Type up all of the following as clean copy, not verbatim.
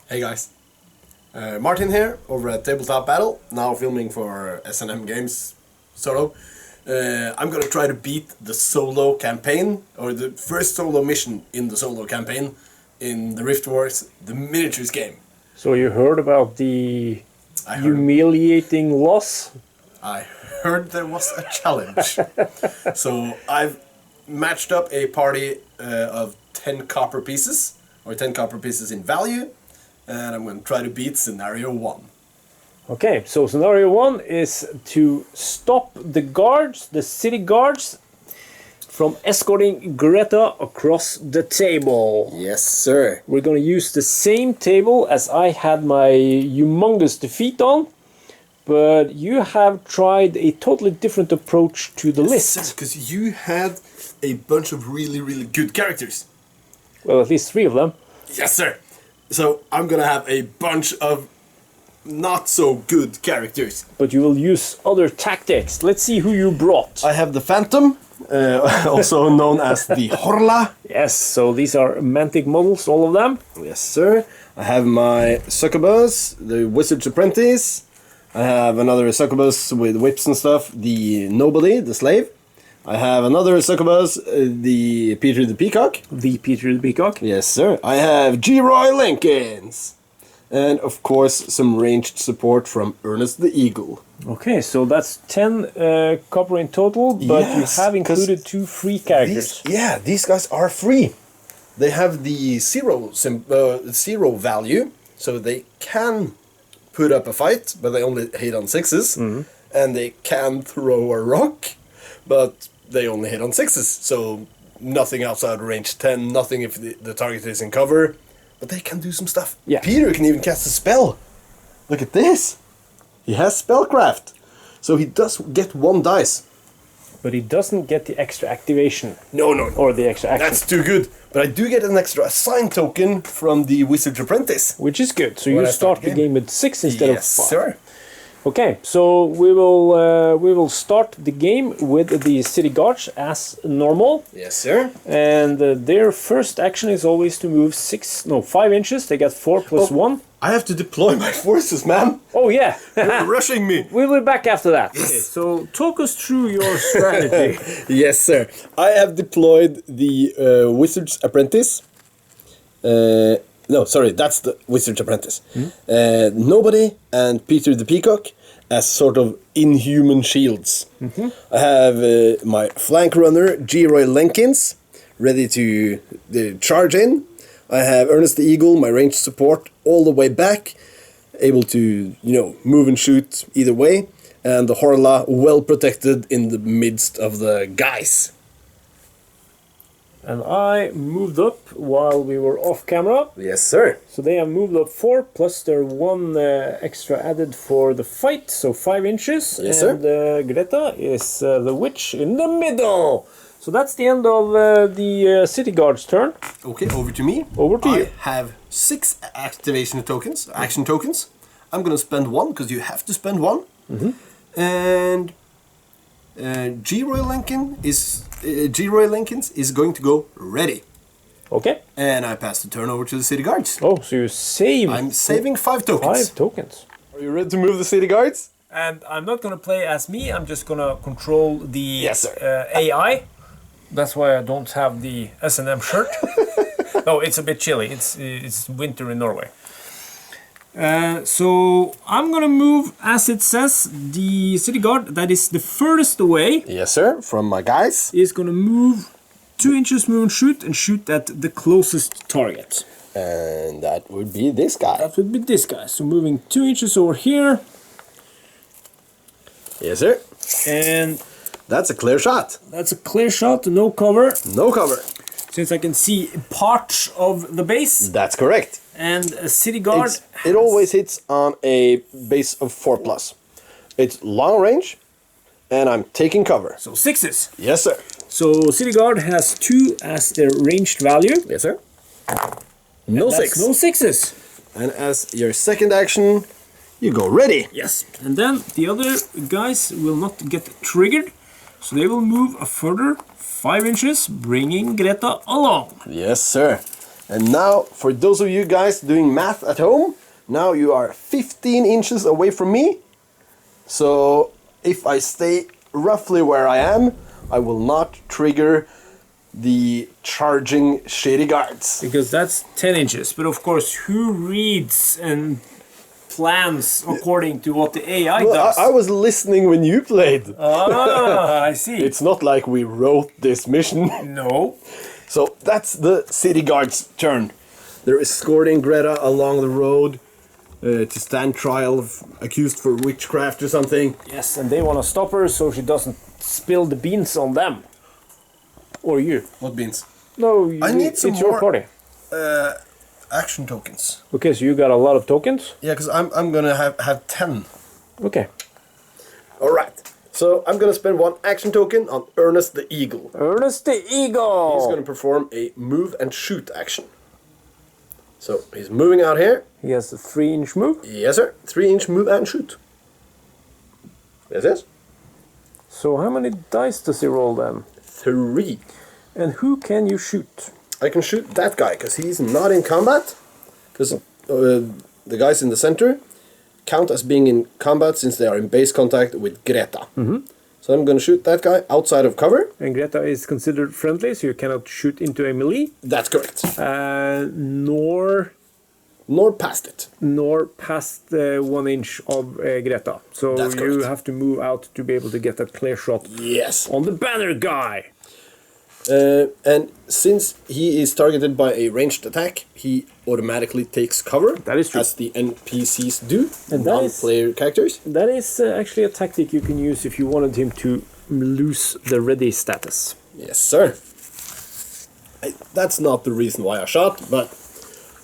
Hey guys, Martin here over at Tabletopbattle, now filming for S&M Games, sort of. I'm gonna try to beat the solo campaign, or the first solo mission in the solo campaign in the Rift Wars, the miniatures game. So you heard about the humiliating loss? I heard there was a challenge. So I've matched up a party of 10 copper pieces, or 10 copper pieces in value, and I'm going to try to beat scenario 1. Okay, so scenario 1 is to stop the guards, the city guards, from escorting Greta across the table. Yes, sir. We're going to use the same table as I had my humongous defeat on, but you have tried a totally different approach to the list. Because you had a bunch of really, really good characters. Well, at least 3 of them. Yes, sir. So I'm gonna have a bunch of not so good characters. But you will use other tactics. Let's see who you brought. I have the Phantom, also known as the Horla. Yes, so these are Mantic models, all of them. Yes, sir. I have my Succubus, the Wizard's Apprentice. I have another Succubus with whips and stuff, the Nobody, the Slave. I have another Succubus, the Peter the Peacock. The Peter the Peacock. Yes, sir. I have G-Roy Lincolns. And, of course, some ranged support from Ernest the Eagle. Okay, so that's 10 copper in total, but Yes, you have included 2 free characters. These guys are free. They have the zero value, so they can put up a fight, but they only hit on 6s. And they can throw a rock, but they only hit on 6s. So nothing outside range 10, nothing if the target is in cover. But they can do some stuff. Yeah. Peter can even cast a spell. Look at this. He has spellcraft. So he does get 1 dice. But he doesn't get the extra activation. No. Or the extra action. That's too good. But I do get an extra assign token from the Wizard's Apprentice. Which is good. So When you I start the game with 6 instead of 5. Yes, sir. Okay, so we will start the game with the city guards as normal. Yes, sir. And their first action is always to move 5 inches. They get 4 plus 1. I have to deploy my forces, man. Oh yeah. You're rushing me. We'll be back after that. Okay, so talk us through your strategy. Yes, sir. I have deployed the Wizard's Apprentice. No, sorry, that's the Wizard's Apprentice. Nobody and Peter the Peacock as sort of inhuman shields. I have my flank runner, G-Roy Lenkins, ready to charge in. I have Ernest the Eagle, my ranged support, all the way back, able to, move and shoot either way. And the Horla well protected in the midst of the guys. And I moved up while we were off camera. Yes, sir. So they have moved up 4, plus their 1 extra added for the fight, so 5 inches. Yes, and Greta is the witch in the middle. So that's the end of the city guard's turn. Okay, over to me. Over to you. I have 6 activation tokens, action tokens. I'm gonna spend 1 because you have to spend 1. And G-Roy Lincolns is going to go ready. Okay. And I pass the turn over to the city guards. Oh, so you save. I'm saving 5 tokens. 5 tokens. Are you ready to move the city guards? And I'm not gonna play as me. I'm just gonna control the Yes, sir. AI. That's why I don't have the S&M shirt. No, it's a bit chilly. It's winter in Norway. So I'm gonna move, as it says, the city guard that is the furthest away. Yes, sir. From my guys. Is gonna move 2 inches, move and shoot at the closest target. And that would be this guy. That would be this guy. So moving 2 inches over here. Yes, sir. And that's a clear shot. That's a clear shot, no cover. No cover. Since I can see part of the base. That's correct. And a city guard. It always hits on a base of 4+. It's long range, and I'm taking cover. So 6s. Yes, sir. So city guard has 2 as their ranged value. Yes, sir. No 6. No 6s. And as your second action, you go ready. Yes. And then the other guys will not get triggered. So they will move a further 5 inches, bringing Greta along. Yes, sir. And now, for those of you guys doing math at home, now you are 15 inches away from me. So if I stay roughly where I am, I will not trigger the charging shitty guards. Because that's 10 inches. But of course, who reads and plans according to what the AI does? I was listening when you played. Ah, I see. It's not like we wrote this mission. No. So that's the city guard's turn. They're escorting Greta along the road to stand trial, accused for witchcraft or something. Yes, and they want to stop her so she doesn't spill the beans on them. Or you. What beans? No, I need some it's your more party. action tokens. Okay, so you got a lot of tokens? Yeah, because I'm gonna have 10. Okay. Alright. So I'm gonna spend 1 action token on Ernest the Eagle. Ernest the Eagle! He's gonna perform a move and shoot action. So he's moving out here. He has a 3-inch move. Yes, sir. 3-inch move and shoot. Yes, yes. So how many dice does he roll then? 3. And who can you shoot? I can shoot that guy because he's not in combat. Because the guys in the center count as being in combat since they are in base contact with Greta. So I'm going to shoot that guy outside of cover. And Greta is considered friendly, so you cannot shoot into a melee. That's correct. Nor past it. Nor past 1 inch of Greta. So That's you correct. have to move out to be able to get that clear shot Yes. on the banner guy. And since he is targeted by a ranged attack, he automatically takes cover. That is true. As the NPCs do, And that is- non-player characters. That is actually a tactic you can use if you wanted him to lose the ready status. Yes, sir. That's not the reason why I shot, but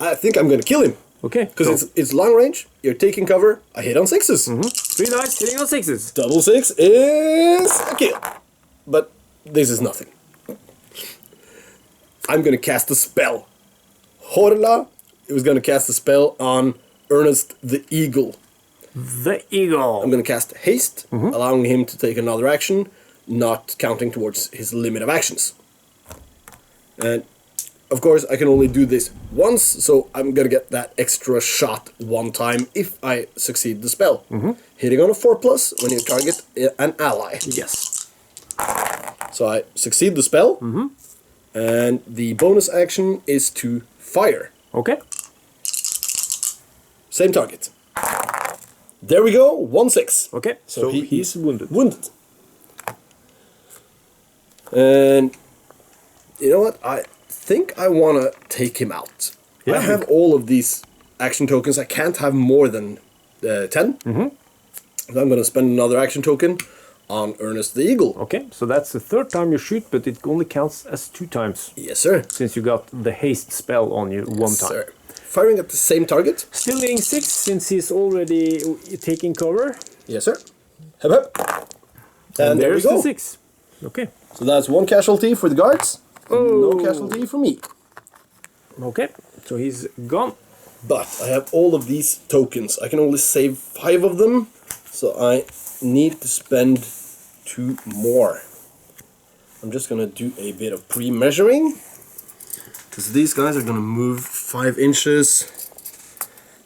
I think I'm gonna kill him. Okay. Because it's long range, you're taking cover, I hit on 6s. 3 dice hitting on 6s. Double 6 is a kill. But this is nothing. I'm gonna cast a spell. Horla was gonna cast a spell on Ernest the Eagle. The Eagle. I'm gonna cast haste, allowing him to take another action, not counting towards his limit of actions. And of course, I can only do this once, so I'm gonna get that extra shot 1 time if I succeed the spell. Hitting on a 4+ when you target an ally. Yes. So I succeed the spell, and the bonus action is to fire. Okay. Same target. There we go, 1/6. Okay. So he's wounded. Wounded. And you know what? I think I want to take him out. Yeah. I have all of these action tokens. I can't have more than 10. So I'm going to spend another action token on Ernest the Eagle. Okay, so that's the 3rd time you shoot, but it only counts as 2 times. Yes, sir. Since you got the haste spell on you 1 time. Sir. Firing at the same target. Still hitting 6 since he's already taking cover. Yes, sir. Hep, hep. And there we there's go. the 6. Okay. So that's 1 casualty for the guards. Oh. No casualty for me. Okay, so he's gone. But I have all of these tokens. I can only save 5 of them. So I need to spend 2 more. I'm just gonna do a bit of pre-measuring. Because these guys are gonna move 5 inches.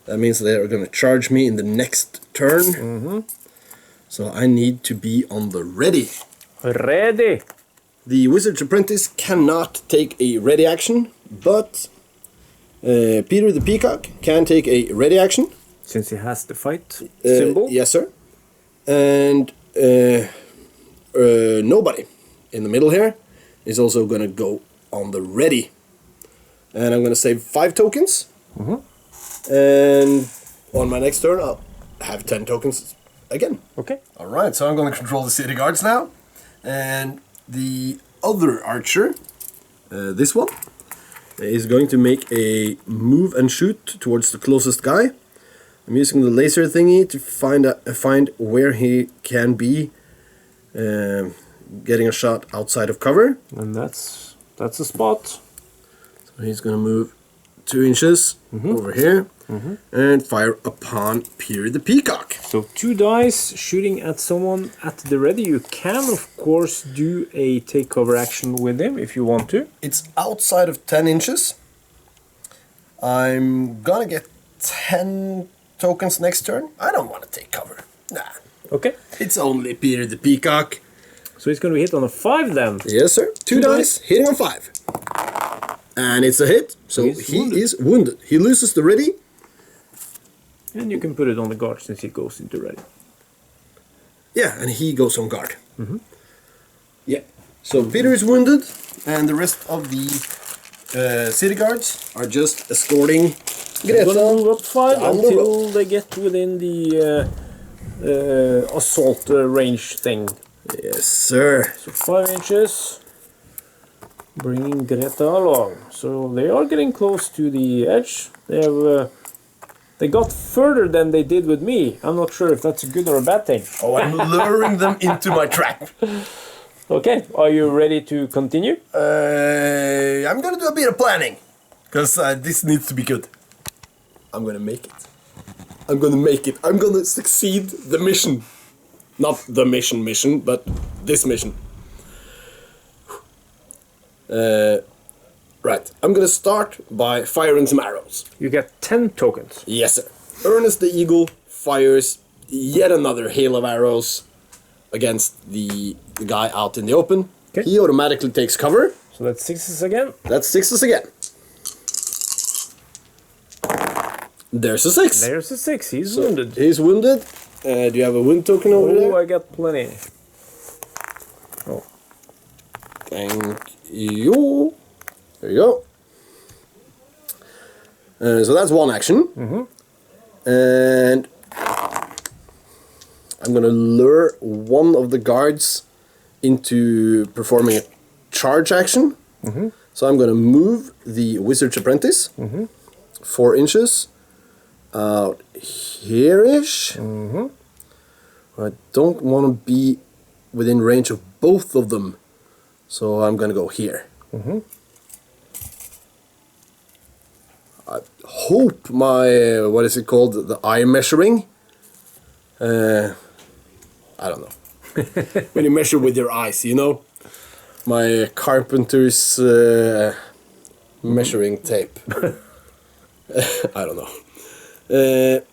That means they are gonna charge me in the next turn. So I need to be on the ready. Ready. The Wizard's Apprentice cannot take a ready action, but Peter the Peacock can take a ready action. Since he has the fight symbol. Yes, sir. And nobody in the middle here is also going to go on the ready. And I'm going to save 5 tokens. And on my next turn, I'll have 10 tokens again. Okay. Alright, so I'm going to control the city guards now. And the other archer, this one, is going to make a move and shoot towards the closest guy. I'm using the laser thingy to find where he can be getting a shot outside of cover. And that's a spot. So he's going to move 2 inches over here and fire upon Peter the Peacock. So 2 dice shooting at someone at the ready. You can of course do a take cover action with him if you want to. It's outside of 10 inches. I'm gonna get 10 tokens next turn. I don't want to take cover. Nah. Okay. It's only Peter the Peacock. So he's going to hit on a 5 then. Yes, sir. Two dice, hitting on 5. And it's a hit, so he is wounded. He loses the ready. And you can put it on the guard since he goes into ready. Yeah, and he goes on guard. Yeah. So Peter is wounded, and the rest of the city guards are just escorting Greta. Gonna move up 5 down the until they get within the assault range thing. Yes, sir. So 5 inches, bringing Greta along. So they are getting close to the edge. They have they got further than they did with me. I'm not sure if that's a good or a bad thing. Oh, I'm luring them into my trap. Okay, are you ready to continue? I'm gonna do a bit of planning, because this needs to be good. I'm gonna make it. I'm gonna make it. I'm gonna succeed the mission. Not the mission, but this mission. Right, I'm gonna start by firing some arrows. You get 10 tokens. Yes, sir. Ernest the Eagle fires yet another hail of arrows against the guy out in the open. Okay. He automatically takes cover. So that's 6s again. That's 6s again. There's a 6. There's a 6. He's wounded. He's wounded. Do you have a wound token over Oh, there? I got plenty. Oh. Thank you. There you go. So that's one action. And I'm going to lure one of the guards into performing a charge action. So I'm going to move the Wizard's Apprentice 4 inches out here-ish. I don't want to be within range of both of them, so I'm going to go here. I hope my, what is it called, the eye measuring? I don't know. When you measure with your eyes, you know? My carpenter's measuring tape. I don't know. The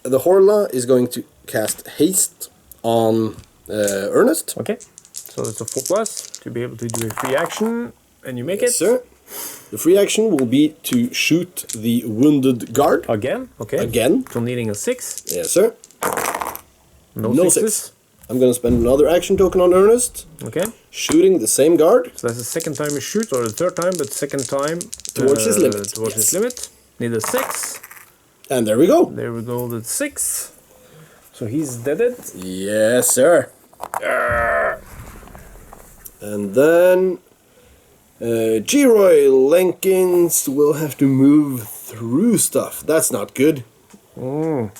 Horla is going to cast haste on Ernest. Okay. So it's a 4+ to be able to do a free action, and you make Yes, it. sir. The free action will be to shoot the wounded guard. Again. Okay. Again. So needing a 6. Yes, sir. No, No 6s. 6. I'm going to spend another action token on Ernest. Okay. Shooting the same guard. So that's the second time you shoot, or the third time, but second time Towards his limit, Towards yes. his limit. Need a 6. And there we go. There we go. The 6. So he's deaded. Yes, sir. And then G-Roy Lenkins will have to move through stuff. That's not good. I'm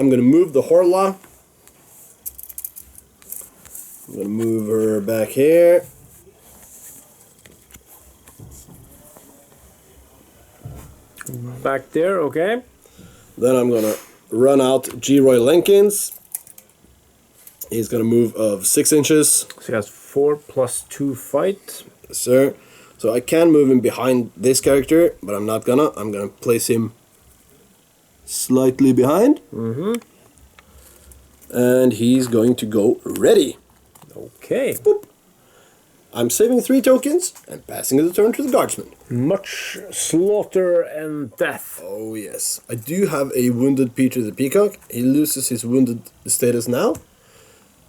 going to move the Horla. I'm going to move her back here. Back there, okay. Then I'm going to run out G-Roy Lenkins. He's going to move of 6 inches. So he has 4 + 2 fight. Yes, sir. So I can move him behind this character, but I'm not gonna. I'm gonna place him slightly behind. And he's going to go ready. Okay. Boop. I'm saving 3 tokens and passing the turn to the guardsman. Much slaughter and death. Oh yes. I do have a wounded Peter the Peacock. He loses his wounded status now.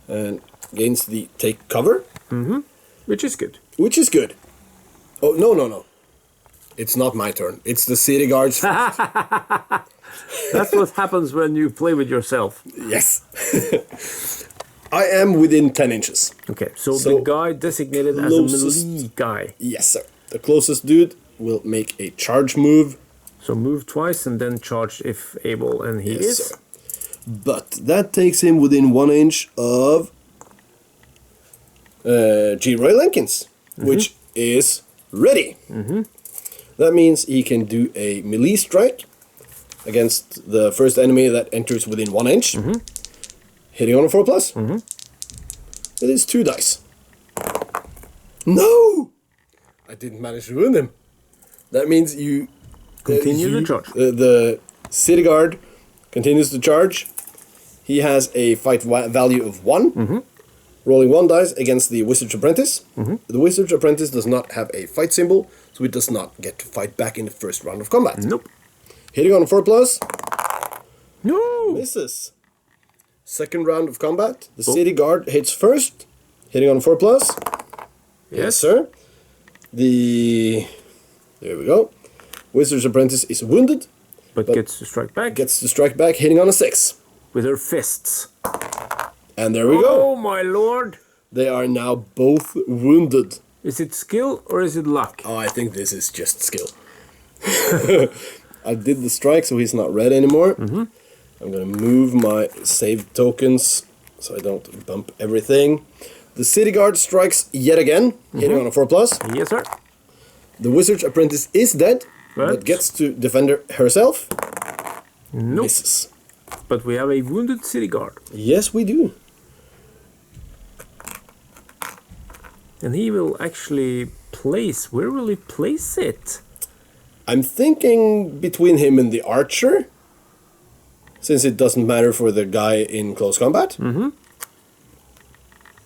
And gains the take cover. Which is good. Which is good. Oh, no. It's not my turn. It's the city guards. That's what happens when you play with yourself. Yes. I am within 10 inches. Okay, so the guy designated as a melee guy. Yes, sir. The closest dude will make a charge move. So move twice and then charge if able, and he is. Sir. But that takes him within 1 inch of G-Roy Lenkins, which is ready. That means he can do a melee strike against the first enemy that enters within 1 inch, hitting on a 4+. It is 2 dice. No! I didn't manage to wound him. That means you... Continue the charge. The city guard continues to charge. He has a fight value of 1. Rolling 1 dice against the Wizard's Apprentice. The Wizard's Apprentice does not have a fight symbol, so it does not get to fight back in the first round of combat. Nope. Hitting on a 4+. No! Misses. Second round of combat. The city guard hits first. Hitting on a 4+. Yes, sir. There we go. Wizard's Apprentice is wounded. But gets to strike back. Gets to strike back, hitting on a 6. With her fists. And there we go. Oh my lord! They are now both wounded. Is it skill or is it luck? Oh, I think this is just skill. I did the strike, so he's not red anymore. I'm gonna move my save tokens so I don't bump everything. The city guard strikes yet again, hitting on a 4+. Yes, sir. The Wizard's Apprentice is dead, but gets to defend herself. Nope. Misses. But we have a wounded city guard. Yes, we do. And he will actually place... Where will he place it? I'm thinking between him and the archer, since it doesn't matter for the guy in close combat.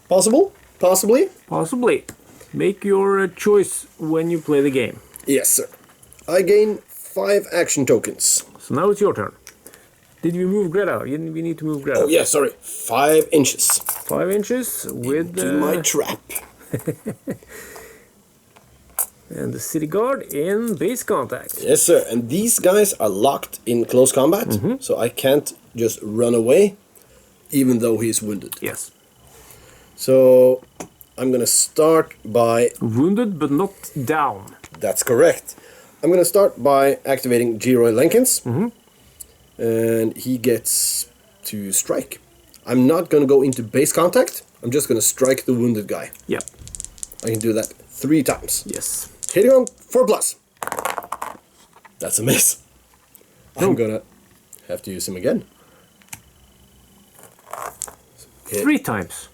Possible? Possibly? Possibly. Make your choice when you play the game. Yes, sir. I gain 5 action tokens. So now it's your turn. Did we move Greta? We need to move Greta. Oh, yeah, sorry. 5 inches. 5 inches with... To my trap. And the city guard in base contact. Yes, sir. And these guys are locked in close combat, so I can't just run away, even though he's wounded. Yes. So I'm going to start by... Wounded but not down. That's correct. I'm going to start by activating G-Roy Lenkins. And he gets to strike. I'm not going to go into base contact. I'm just going to strike the wounded guy. Yep. I can do that 3 times. Yes. Hitting on 4+. That's a miss. I'm going to have to use him again. 3 times.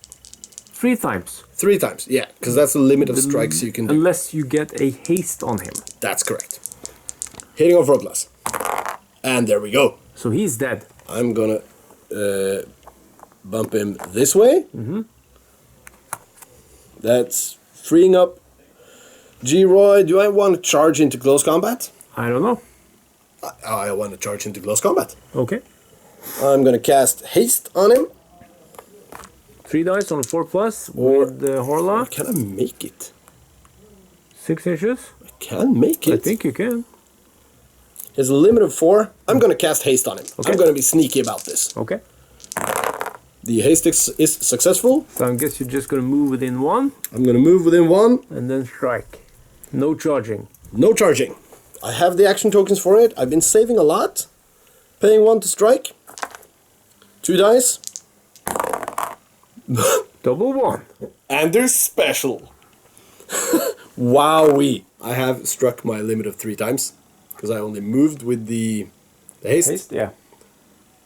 3 times. 3 times, yeah, because that's the limit of strikes you can do. Unless you get a haste on him. That's correct. Hitting on 4+. And there we go. So he's dead. I'm gonna bump him this way. That's freeing up G-Roy. Do I want to charge into close combat? I don't know. I want to charge into close combat. Okay. I'm gonna cast haste on him. 3 dice on a 4+ with the Horla. Can I make it? 6 inches. I can make it. I think you can. There's a limit of 4. I'm gonna cast haste on him. Okay. I'm gonna be sneaky about this. Okay. The haste is successful. So I guess you're just gonna move within 1. I'm gonna move within 1. And then strike. No charging. No charging. I have the action tokens for it. I've been saving a lot. Paying 1 to strike. 2 dice. Double 1. And they're special. Wowee. I have struck my limit of 3 times. Because I only moved with the haste. Haste, yeah.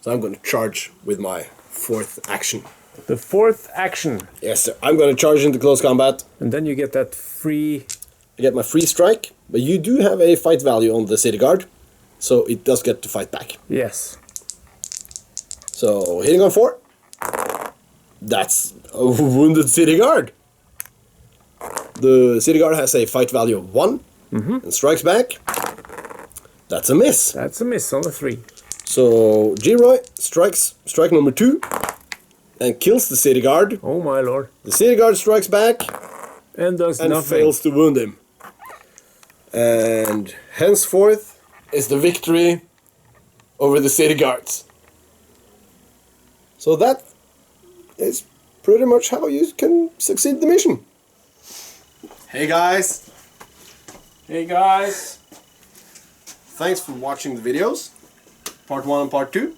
So I'm going to charge with my 4th action. The 4th action. Yes, sir. I'm going to charge into close combat. And then you get that free... I get my free strike. But you do have a fight value on the city guard. So it does get to fight back. Yes. So hitting on 4. That's a wounded city guard. The city guard has a fight value of 1. And strikes back. That's a miss. That's a miss on a 3. So G-Roy strikes strike number 2 and kills the city guard. Oh my lord. The city guard strikes back And does and nothing. fails to wound him. And henceforth is the victory over the city guards. So that is pretty much how you can succeed the mission. Hey guys. Hey guys. Thanks for watching the videos. Part 1 and part 2.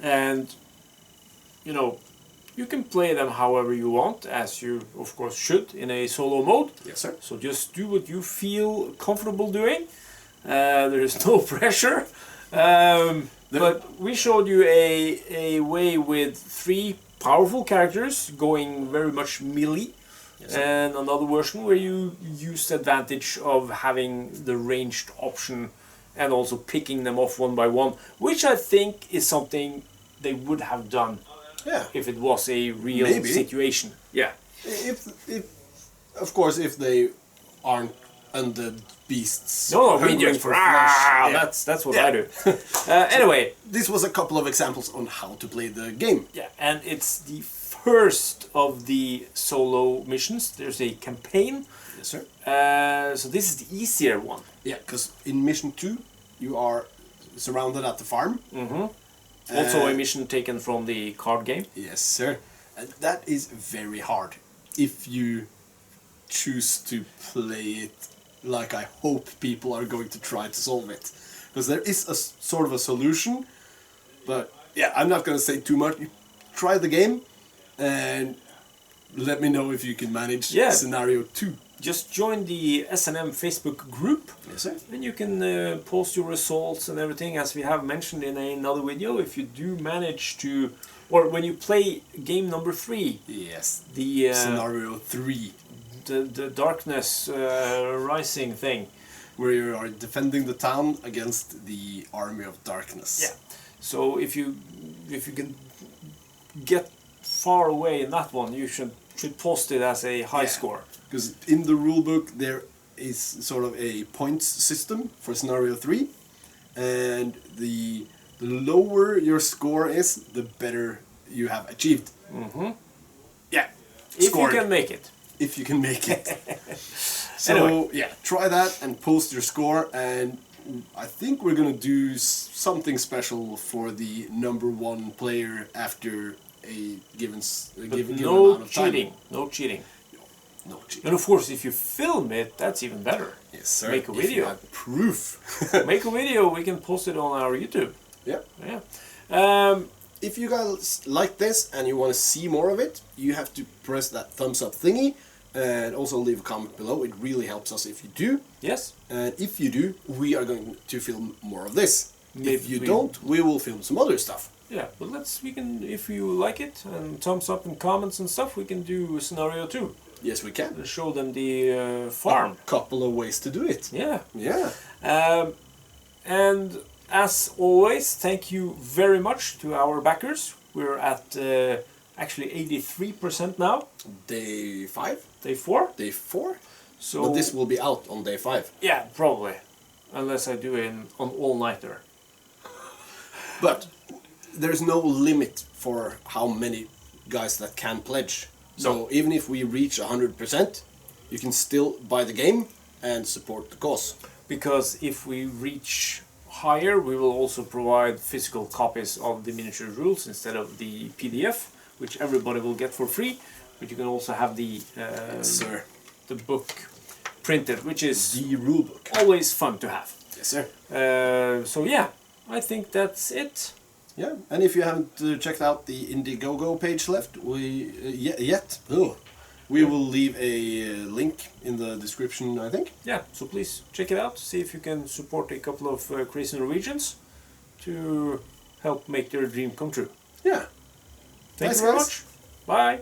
And, you know, you can play them however you want, as you, of course, should in a solo mode. Yes, sir. So just do what you feel comfortable doing. There is no pressure. But we showed you a way with 3 powerful characters going very much melee. Yes. and another version where you use the advantage of having the ranged option and also picking them off one by one, which I think is something they would have done Yeah. if it was a real Maybe. situation. Yeah. If of course, if they aren't undead beasts. No, we hungering just for flesh. Yeah. that's what Yeah. I do. Anyway, This was a couple of examples on how to play the game. yeah, and it's the first of the solo missions. There's a campaign. Yes, sir. So this is the easier one. Yeah, because in mission 2, you are surrounded at the farm. Also a mission taken from the card game. Yes, sir. And that is very hard if you choose to play it like I hope people are going to try to solve it. Because there is a sort of a solution, but yeah, I'm not going to say too much. You try the game and let me know if you can manage scenario 2. Just join the S&M Facebook group. Yes, sir. And you can post your results and everything, as we have mentioned in another video. If you do manage to, or when you play game number 3, Yes. the Scenario 3. the darkness rising thing. Where you are defending the town against the army of darkness. Yeah. So if you can get far away in that one, you should post it as a high score. Because in the rulebook there is sort of a points system for scenario 3, and the lower your score is, the better you have achieved. Yeah. If Scored. you can make it. If you can make it. So Anyway. yeah, try that and post your score, and I think we're gonna do something special for the number 1 player after a given given No amount of time. cheating. No cheating. No cheating. And of course, if you film it, that's even better. Yes, sir. Make a If you video. have proof. Make a video, we can post it on our YouTube. Yeah. Yeah. If you guys like this and you want to see more of it, you have to press that thumbs up thingy and also leave a comment below. It really helps us if you do. Yes. And if you do, we are going to film more of this. Maybe if you we- don't, we will film some other stuff. Yeah, but we can, if you like it and thumbs up and comments and stuff, we can do scenario 2. Yes, we can. And show them the farm. A couple of ways to do it. Yeah. Yeah. And as always, thank you very much to our backers. We're at actually 83% now. Day 5? Day 4. Day 4? So But this will be out on day 5. yeah, probably, unless I do an all-nighter. But there's no limit for how many guys that can pledge. So even if we reach 100%, you can still buy the game and support the cause. Because if we reach higher, we will also provide physical copies of the miniature rules instead of the PDF, which everybody will get for free. But you can also have the Sir. the book printed, which is The rulebook. always fun to have. Yes, sir. So yeah, I think that's it. Yeah, and if you haven't checked out the Indiegogo page left, we will leave a link in the description, I think. Yeah, so please check it out. See if you can support a couple of crazy Norwegians to help make their dream come true. Yeah. Thank Nice, you very guys. much. Bye.